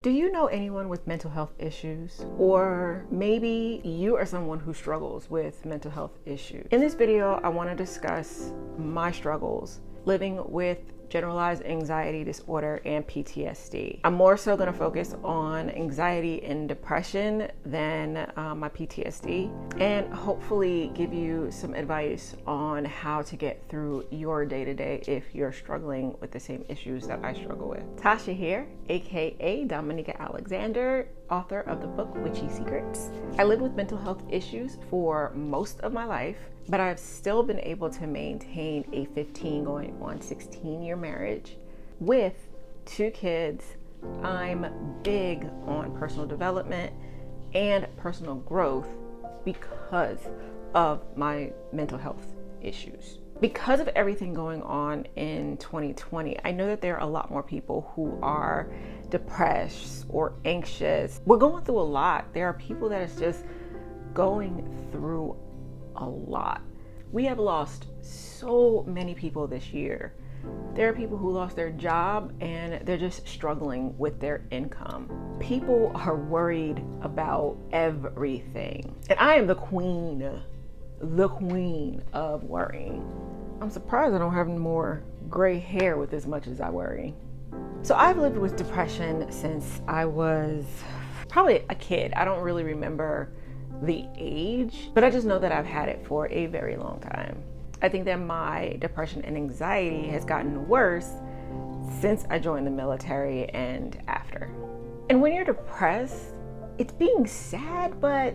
Do you know anyone with mental health issues? Or maybe you are someone who struggles with mental health issues. In this video, I want to discuss my struggles living with generalized anxiety disorder and PTSD. I'm more so going to focus on anxiety and depression than my PTSD, and hopefully give you some advice on how to get through your day-to-day if you're struggling with the same issues that I struggle with. Tasha here, aka Dominica Alexander, author of the book Witchy Secrets. I lived with mental health issues for most of my life, but I've still been able to maintain a 15 going on 16-year marriage with 2 kids. I'm big on personal development and personal growth because of my mental health issues. Because of everything going on in 2020, I know that there are a lot more people who are depressed or anxious. We're going through a lot. There are people that is just going through a lot. We have lost so many people this year. There are people who lost their job and they're just struggling with their income. People are worried about everything. And I am the queen of worrying. I'm surprised I don't have any more gray hair with as much as I worry. So I've lived with depression since I was probably a kid. I don't really remember the age, but I just know that I've had it for a very long time. I think that my depression and anxiety has gotten worse since I joined the military and after. And when you're depressed, it's being sad, but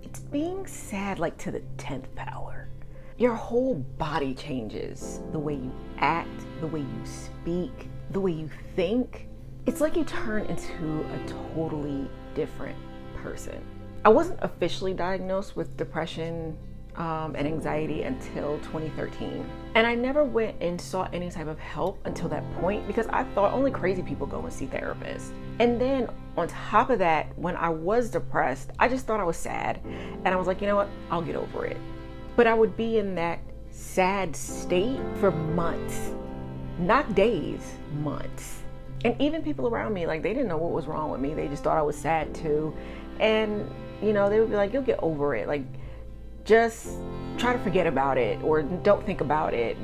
it's being sad like to the 10th power. Your whole body changes. The way you act, the way you speak, the way you think. It's like you turn into a totally different person. I wasn't officially diagnosed with depression and anxiety until 2013. And I never went and sought any type of help until that point because I thought only crazy people go and see therapists. And then on top of that, when I was depressed, I just thought I was sad. And I was like, you know what? I'll get over it. But I would be in that sad state for months, not days, months. And even people around me, like, they didn't know what was wrong with me. They just thought I was sad too. And you know, they would be like, you'll get over it. Like, just try to forget about it or don't think about it,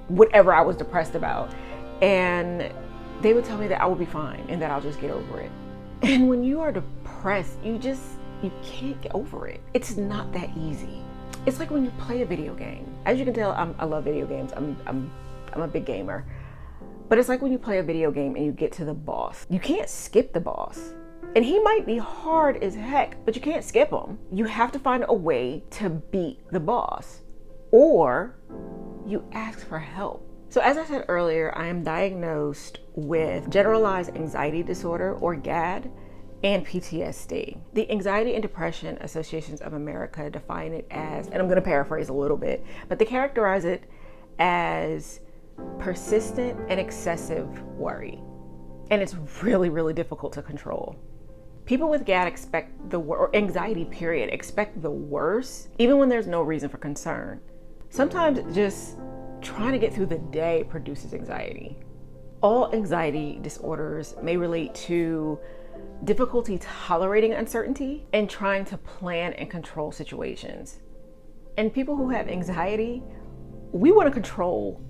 whatever I was depressed about. And they would tell me that I would be fine and that I'll just get over it. And when you are depressed, you can't get over it. It's not that easy. It's like when you play a video game. As you can tell, I love video games. I'm a big gamer. But it's like when you play a video game and you get to the boss. You can't skip the boss. And he might be hard as heck, but you can't skip him. You have to find a way to beat the boss, or you ask for help. So as I said earlier, I am diagnosed with generalized anxiety disorder, or GAD, and PTSD. The Anxiety and Depression Associations of America define it as, and I'm going to paraphrase a little bit, but they characterize it as persistent and excessive worry. And it's really, really difficult to control. People with GAD expect or anxiety period, expect the worst, even when there's no reason for concern. Sometimes just trying to get through the day produces anxiety. All anxiety disorders may relate to difficulty tolerating uncertainty and trying to plan and control situations. And people who have anxiety, we want to control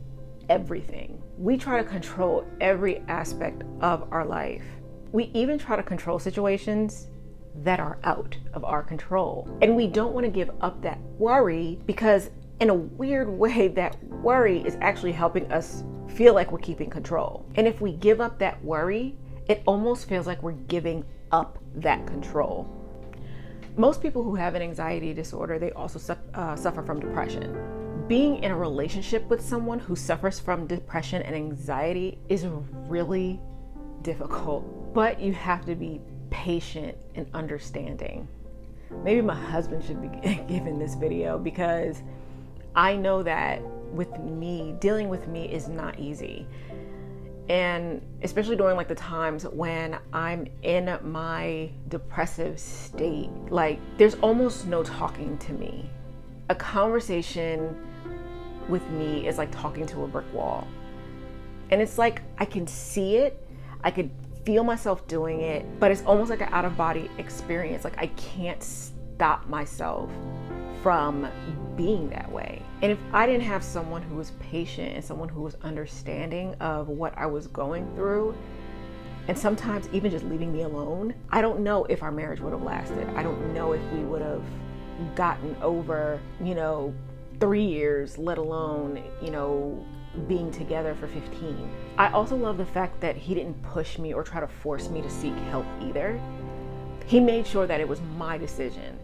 everything. We try to control every aspect of our life. We even try to control situations that are out of our control. And we don't want to give up that worry because in a weird way, that worry is actually helping us feel like we're keeping control. And if we give up that worry, it almost feels like we're giving up that control. Most people who have an anxiety disorder, they also suffer from depression. Being in a relationship with someone who suffers from depression and anxiety is really difficult, but you have to be patient and understanding. Maybe my husband should be given this video because I know that with me, dealing with me is not easy. And especially during like the times when I'm in my depressive state, like there's almost no talking to me. A conversation with me is like talking to a brick wall. And it's like I can see it, I could feel myself doing it, but it's almost like an out of body experience. Like I can't stop myself from being that way. And if I didn't have someone who was patient and someone who was understanding of what I was going through, and sometimes even just leaving me alone, I don't know if our marriage would have lasted. I don't know if we would have gotten over, 3 years, let alone, being together for 15. I also love the fact that he didn't push me or try to force me to seek help either. He made sure that it was my decision.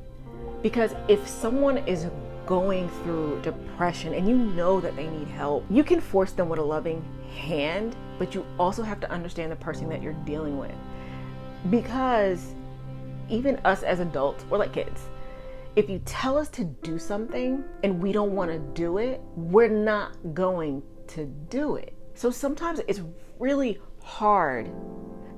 Because if someone is going through depression and you know that they need help, you can force them with a loving hand, but you also have to understand the person that you're dealing with. Because even us as adults, we're like kids. If you tell us to do something and we don't want to do it, we're not going to do it. So sometimes it's really hard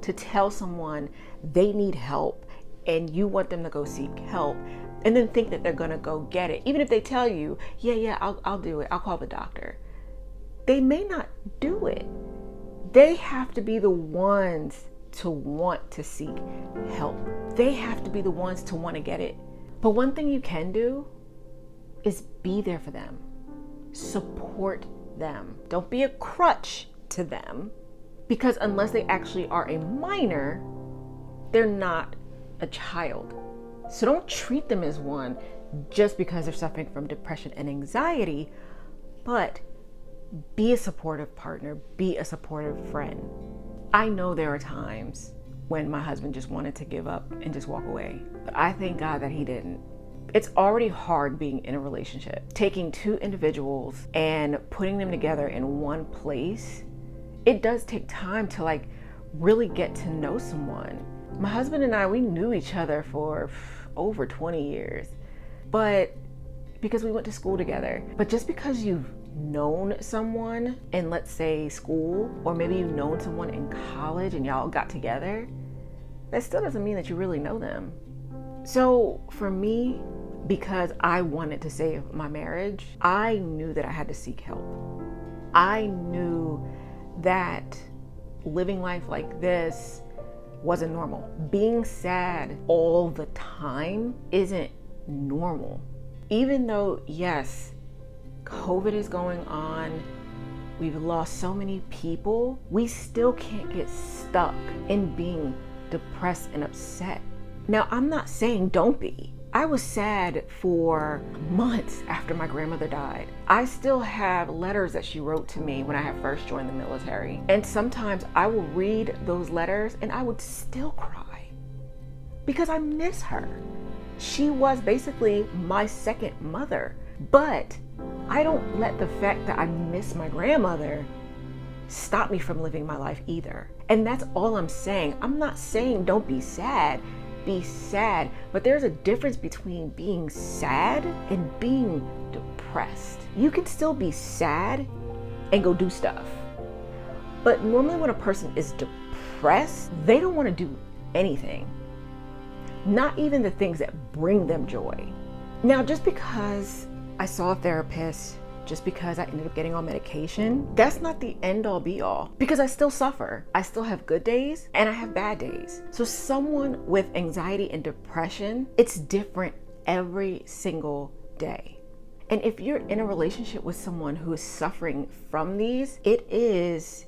to tell someone they need help and you want them to go seek help and then think that they're gonna go get it. Even if they tell you, yeah, I'll do it. I'll call the doctor. They may not do it. They have to be the ones to want to seek help. They have to be the ones to want to get it. But one thing you can do is be there for them. Support them. Don't be a crutch to them, because unless they actually are a minor, they're not a child. So don't treat them as one just because they're suffering from depression and anxiety, but be a supportive partner, be a supportive friend. I know there are times when my husband just wanted to give up and just walk away, but I thank God that he didn't. It's already hard being in a relationship. Taking two individuals and putting them together in one place, it does take time to really get to know someone. My husband and I, we knew each other for over 20 years, but because we went to school together. But just because you've known someone in, let's say, school, or maybe you've known someone in college and y'all got together, that still doesn't mean that you really know them. So for me, because I wanted to save my marriage, I knew that I had to seek help. I knew that living life like this wasn't normal. Being sad all the time isn't normal. Even though, yes, COVID is going on, we've lost so many people, we still can't get stuck in being depressed and upset. Now, I'm not saying don't be. I was sad for months after my grandmother died. I still have letters that she wrote to me when I had first joined the military. And sometimes I will read those letters and I would still cry because I miss her. She was basically my second mother. But I don't let the fact that I miss my grandmother stop me from living my life either. And that's all I'm saying. I'm not saying don't be sad. Be sad, but there's a difference between being sad and being depressed. You can still be sad and go do stuff. But normally when a person is depressed, they don't want to do anything. Not even the things that bring them joy. Now, just because I saw a therapist, just because I ended up getting on medication, that's not the end all be all, because I still suffer. I still have good days and I have bad days. So someone with anxiety and depression, it's different every single day. And if you're in a relationship with someone who is suffering from these, it is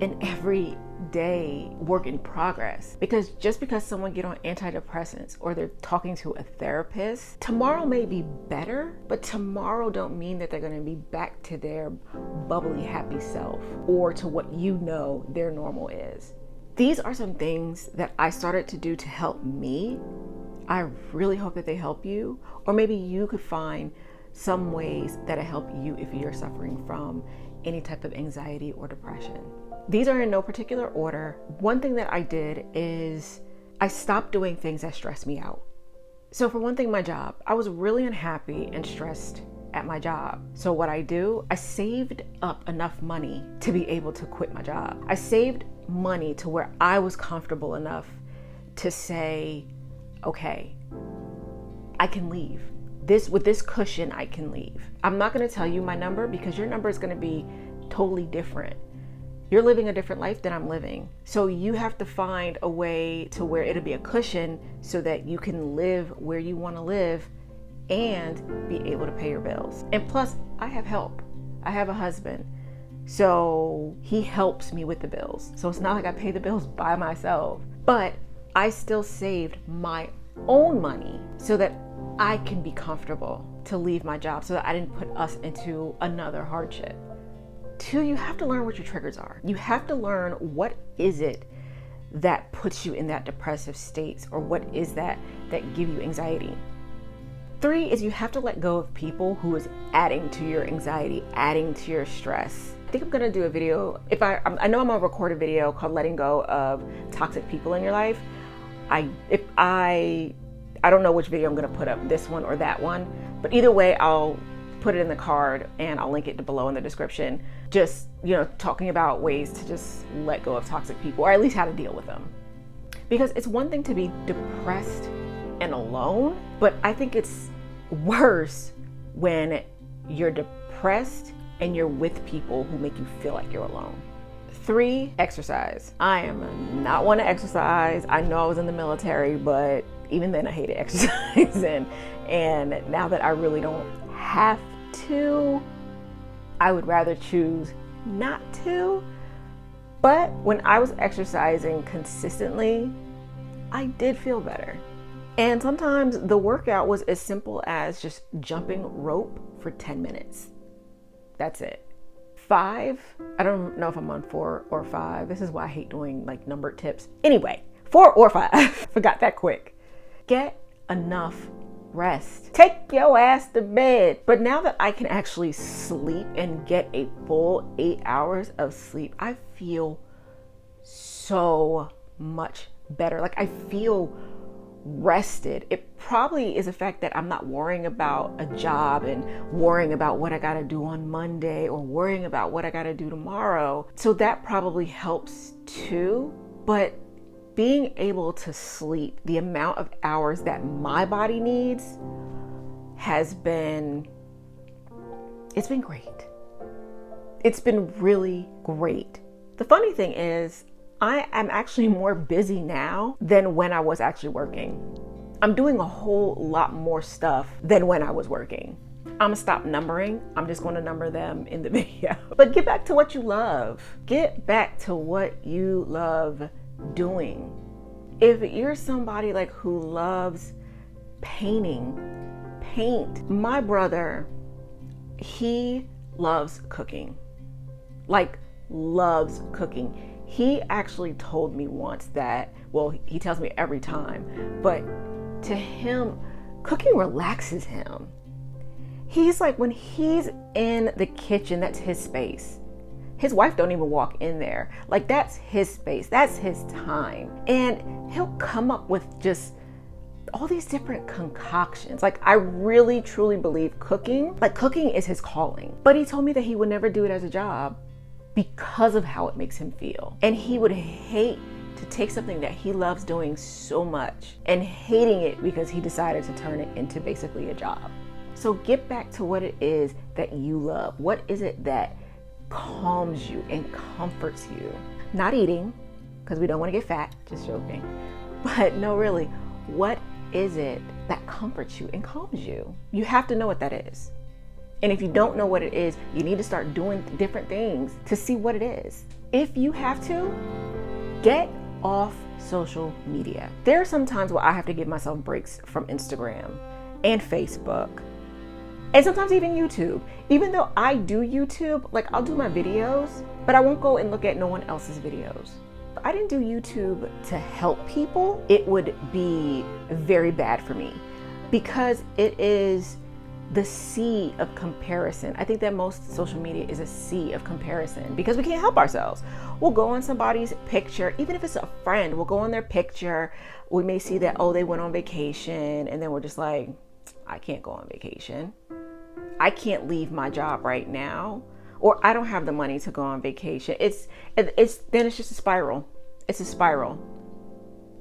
an everyday work in progress. Because just because someone get on antidepressants or they're talking to a therapist, tomorrow may be better, but tomorrow don't mean that they're going to be back to their bubbly, happy self or to what you know their normal is. These are some things that I started to do to help me. I really hope that they help you, or maybe you could find some ways that help you if you're suffering from any type of anxiety or depression. These are in no particular order. One thing that I did is I stopped doing things that stressed me out. So for one thing, my job, I was really unhappy and stressed at my job. So what I do, I saved up enough money to be able to quit my job. I saved money to where I was comfortable enough to say, okay, I can leave. With this cushion, I can leave. I'm not going to tell you my number because your number is going to be totally different. You're living a different life than I'm living. So you have to find a way to where it'll be a cushion so that you can live where you want to live and be able to pay your bills. And plus, I have help. I have a husband. So he helps me with the bills. So it's not like I pay the bills by myself, but I still saved my own money so that I can be comfortable to leave my job, so that I didn't put us into another hardship. 2, you have to learn what your triggers are. You have to learn what is it that puts you in that depressive state, or what is that give you anxiety. 3 is you have to let go of people who is adding to your anxiety, adding to your stress. I think I'm gonna do a video, I know I'm gonna record a video called letting go of toxic people in your life. I don't know which video I'm gonna put up, this one or that one, but either way, I'll put it in the card and I'll link it below in the description. Just, talking about ways to just let go of toxic people, or at least how to deal with them. Because it's one thing to be depressed and alone, but I think it's worse when you're depressed and you're with people who make you feel like you're alone. 3, exercise. I am not one to exercise. I know I was in the military, but even then I hated exercising. And now that I really don't have to, I would rather choose not to. But when I was exercising consistently, I did feel better. And sometimes the workout was as simple as just jumping rope for 10 minutes. That's it. 5, I don't know if I'm on 4 or 5. This is why I hate doing like numbered tips. Anyway, 4 or 5. Forgot that quick. Get enough rest. Take your ass to bed. But now that I can actually sleep and get a full 8 hours of sleep, I feel so much better. Like I feel rested. It probably is the fact that I'm not worrying about a job and worrying about what I got to do on Monday or worrying about what I got to do tomorrow. So that probably helps too. But being able to sleep the amount of hours that my body needs it's been great. It's been really great. The funny thing is, I am actually more busy now than when I was actually working. I'm doing a whole lot more stuff than when I was working. I'm gonna stop numbering. I'm just gonna number them in the video. But get back to what you love. Get back to what you love doing. If you're somebody like who loves painting, paint. My brother, he loves cooking. Like loves cooking. He actually told me once that, well, he tells me every time, but to him, cooking relaxes him. He's like, when he's in the kitchen, that's his space. His wife don't even walk in there. Like that's his space, that's his time. And he'll come up with just all these different concoctions. Like I really, truly believe cooking is his calling. But he told me that he would never do it as a job because of how it makes him feel. And he would hate to take something that he loves doing so much and hating it because he decided to turn it into basically a job. So get back to what it is that you love. What is it that calms you and comforts you? Not eating, because we don't want to get fat, just joking. But no, really, what is it that comforts you and calms you? You have to know what that is. And if you don't know what it is, you need to start doing different things to see what it is. If you have to, get off social media. There are some times where I have to give myself breaks from Instagram and Facebook, and sometimes even YouTube. Even though I do YouTube, like I'll do my videos, but I won't go and look at no one else's videos. I didn't do YouTube to help people. It would be very bad for me because it is the sea of comparison. I think that most social media is a sea of comparison because we can't help ourselves. We'll go on somebody's picture, even if it's a friend, we'll go on their picture. We may see that, oh, they went on vacation, and then we're just like, I can't go on vacation. I can't leave my job right now, or I don't have the money to go on vacation. It's just a spiral. It's a spiral.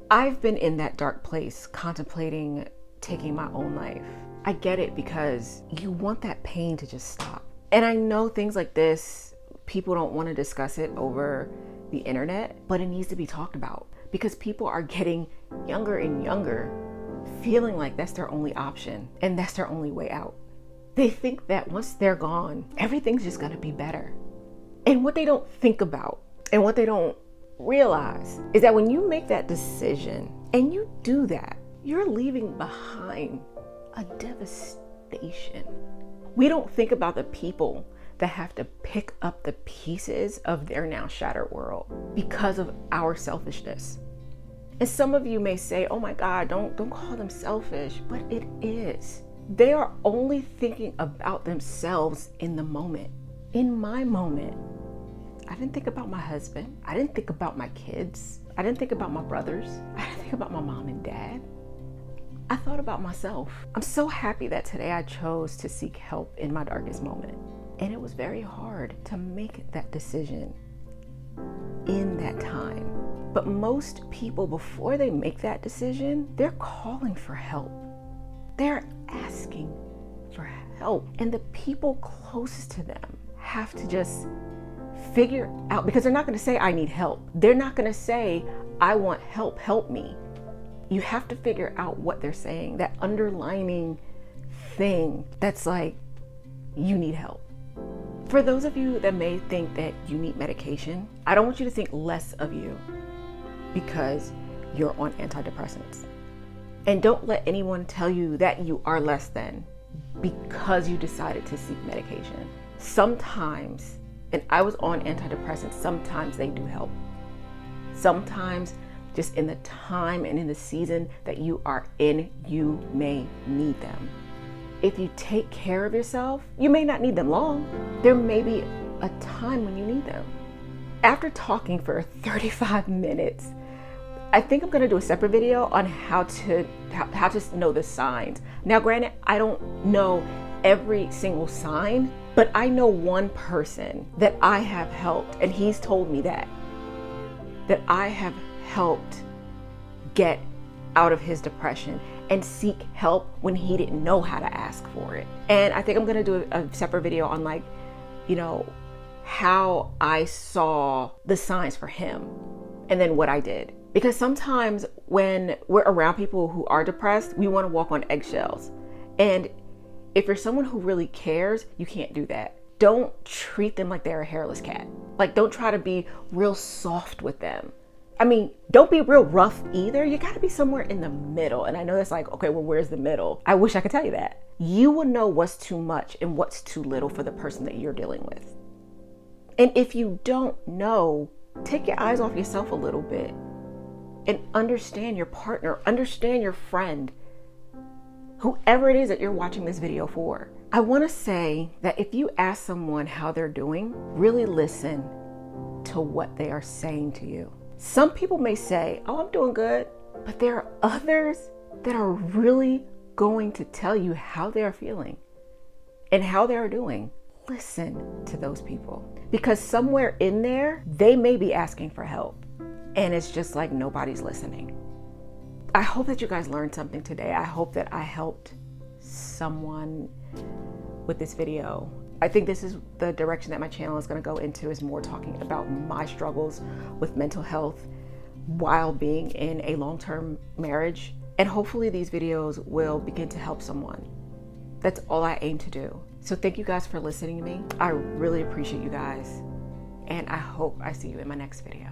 I've been in that dark place contemplating taking my own life. I get it because you want that pain to just stop. And I know things like this, people don't want to discuss it over the internet, but it needs to be talked about because people are getting younger and younger, feeling like that's their only option and that's their only way out. They think that once they're gone, everything's just gonna be better. And what they don't think about and what they don't realize is that when you make that decision and you do that, you're leaving behind a devastation. We don't think about the people that have to pick up the pieces of their now shattered world because of our selfishness. And some of you may say, oh my God, don't call them selfish, but it is. They are only thinking about themselves in the moment. In my moment, I didn't think about my husband. I didn't think about my kids. I didn't think about my brothers. I didn't think about my mom and dad. I thought about myself. I'm so happy that today I chose to seek help in my darkest moment. And it was very hard to make that decision in that time. But most people, before they make that decision, they're calling for help. They're asking for help. And the people closest to them have to just figure out, because they're not going to say, I need help. They're not going to say, I want help, help me. You have to figure out what they're saying, that underlining thing that's like, you need help. For those of you that may think that you need medication, I don't want you to think less of you because you're on antidepressants. And don't let anyone tell you that you are less than because you decided to seek medication. Sometimes, and I was on antidepressants, sometimes they do help. Sometimes just in the time and in the season that you are in, you may need them. If you take care of yourself, you may not need them long. There may be a time when you need them. After talking for 35 minutes, I think I'm gonna do a separate video on how to know the signs. Now, granted, I don't know every single sign, but I know one person that I have helped, and he's told me that I have helped get out of his depression and seek help when he didn't know how to ask for it. And I think I'm gonna do a separate video on how I saw the signs for him and then what I did. Because sometimes when we're around people who are depressed, we want to walk on eggshells. And if you're someone who really cares, you can't do that. Don't treat them like they're a hairless cat. Like, don't try to be real soft with them. I mean, don't be real rough either. You gotta be somewhere in the middle. And I know that's like, okay, well, where's the middle? I wish I could tell you that. You will know what's too much and what's too little for the person that you're dealing with. And if you don't know, take your eyes off yourself a little bit and understand your partner, understand your friend, whoever it is that you're watching this video for. I wanna say that if you ask someone how they're doing, really listen to what they are saying to you. Some people may say, oh, I'm doing good, but there are others that are really going to tell you how they're feeling and how they're doing. Listen to those people, because somewhere in there, they may be asking for help. And it's just like nobody's listening. I hope that you guys learned something today. I hope that I helped someone with this video. I think this is the direction that my channel is going to go into, is more talking about my struggles with mental health while being in a long-term marriage. And hopefully these videos will begin to help someone. That's all I aim to do. So thank you guys for listening to me. I really appreciate you guys. And I hope I see you in my next video.